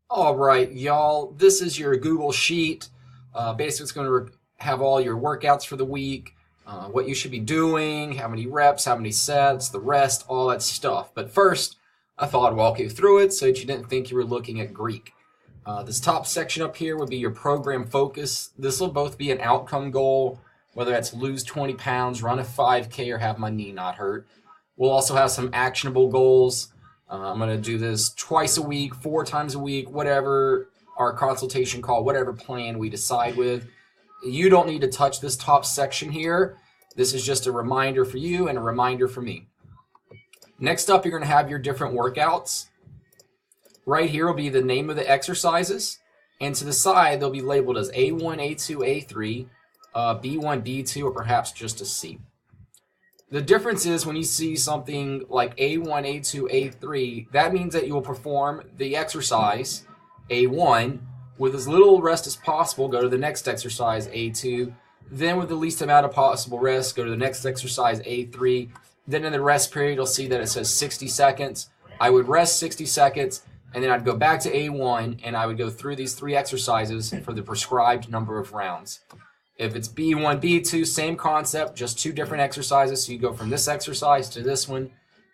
All right, y'all, this is your Google Sheet. Basically, it's going to have all your workouts for the week, what you should be doing, how many reps, how many sets, the rest, all that stuff. But first, I thought I'd walk you through it so that you didn't think you were looking at Greek. This top section up here would be your program focus. This will both be an outcome goal, whether that's lose 20 pounds, run a 5K, or have my knee not hurt. We'll also have some actionable goals. I'm going to do this twice a week, 4 times a week, whatever our consultation call, whatever plan we decide with. You don't need to touch this top section here. This is just a reminder for you and a reminder for me. Next up, you're going to have your different workouts. Right here will be the name of the exercises. And to the side, they'll be labeled as A1, A2, A3, B1, B2, or perhaps just a C. The difference is when you see something like A1, A2, A3, that means that you will perform the exercise A1 with as little rest as possible, go to the next exercise A2, then with the least amount of possible rest, go to the next exercise A3, then in the rest period you'll see that it says 60 seconds. I would rest 60 seconds and then I'd go back to A1 and I would go through these 3 exercises for the prescribed number of rounds. If it's B1, B2, same concept, just 2 different exercises. So you go from this exercise to this one,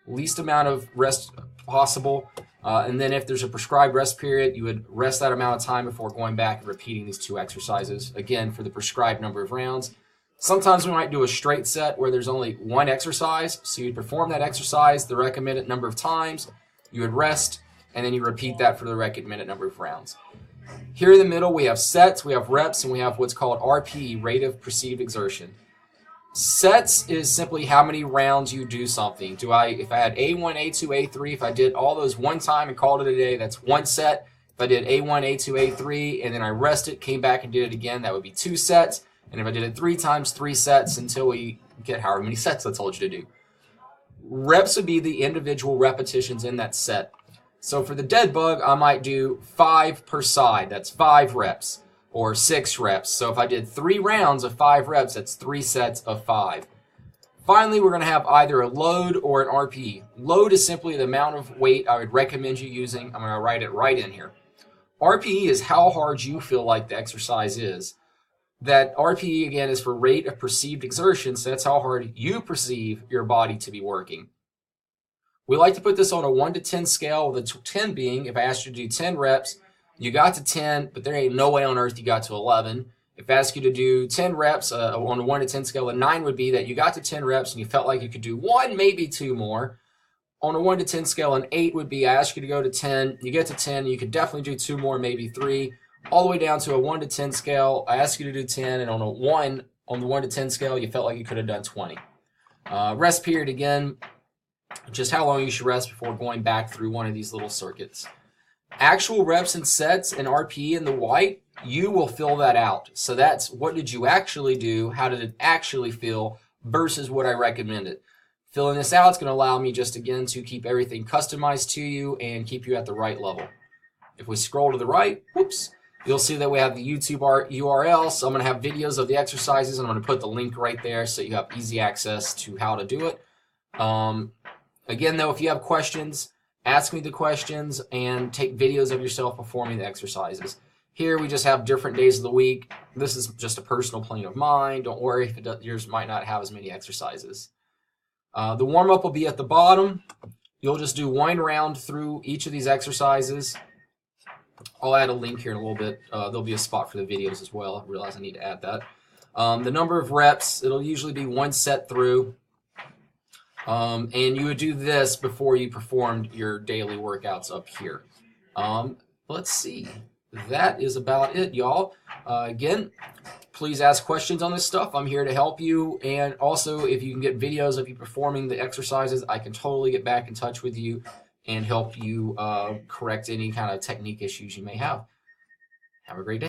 least amount of rest possible. And then if there's a prescribed rest period, you would rest that amount of time before going back and repeating these 2 exercises, again, for the prescribed number of rounds. Sometimes we might do a straight set where there's only 1 exercise. So you'd perform that exercise the recommended number of times, you would rest, and then you repeat that for the recommended number of rounds. Here in the middle, we have sets, we have reps, and we have what's called RPE, rate of perceived exertion. Sets is simply how many rounds you do something. If I had A1, A2, A3, if I did all those one time and called it a day, that's 1 set. If I did A1, A2, A3, and then I rested, came back and did it again, that would be 2 sets. And if I did it 3 times, 3 sets until we get however many sets I told you to do. Reps would be the individual repetitions in that set. So for the dead bug, I might do 5 per side. That's 5 reps or 6 reps. So if I did 3 rounds of 5 reps, that's 3 sets of 5. Finally, we're going to have either a load or an RPE. Load is simply the amount of weight I would recommend you using. I'm going to write it right in here. RPE is how hard you feel like the exercise is. That RPE, again, is for rate of perceived exertion. So that's how hard you perceive your body to be working. We like to put this on a 1 to 10 scale, with a 10 being, if I asked you to do 10 reps, you got to 10, but there ain't no way on earth you got to 11. If I asked you to do 10 reps on a 1 to 10 scale, a 9 would be that you got to 10 reps and you felt like you could do 1, maybe 2 more. On a 1 to 10 scale, an 8 would be I asked you to go to 10, you get to 10, you could definitely do 2 more, maybe 3. All the way down to a 1 to 10 scale, I asked you to do 10, and on the 1 to 10 scale, you felt like you could have done 20. Rest period, again, just how long you should rest before going back through one of these little circuits. Actual reps and sets and RPE in the white, you will fill that out. So that's what did you actually do, how did it actually feel versus what I recommended. Filling this out is going to allow me just again to keep everything customized to you and keep you at the right level. If we scroll to the right, whoops, you'll see that we have the YouTube URL. So I'm going to have videos of the exercises and I'm going to put the link right there so you have easy access to how to do it. Again, though, if you have questions, ask me the questions and take videos of yourself performing the exercises. Here we just have different days of the week. This is just a personal plan of mine. Don't worry if yours might not have as many exercises. The warm-up will be at the bottom. You'll just do 1 round through each of these exercises. I'll add a link here in a little bit. There'll be a spot for the videos as well. I realize I need to add that. The number of reps, it'll usually be 1 set through. And you would do this before you performed your daily workouts up here. Let's see. That is about it, y'all. Again, please ask questions on this stuff. I'm here to help you. And also, if you can get videos of you performing the exercises, I can totally get back in touch with you and help you correct any kind of technique issues you may have. Have a great day.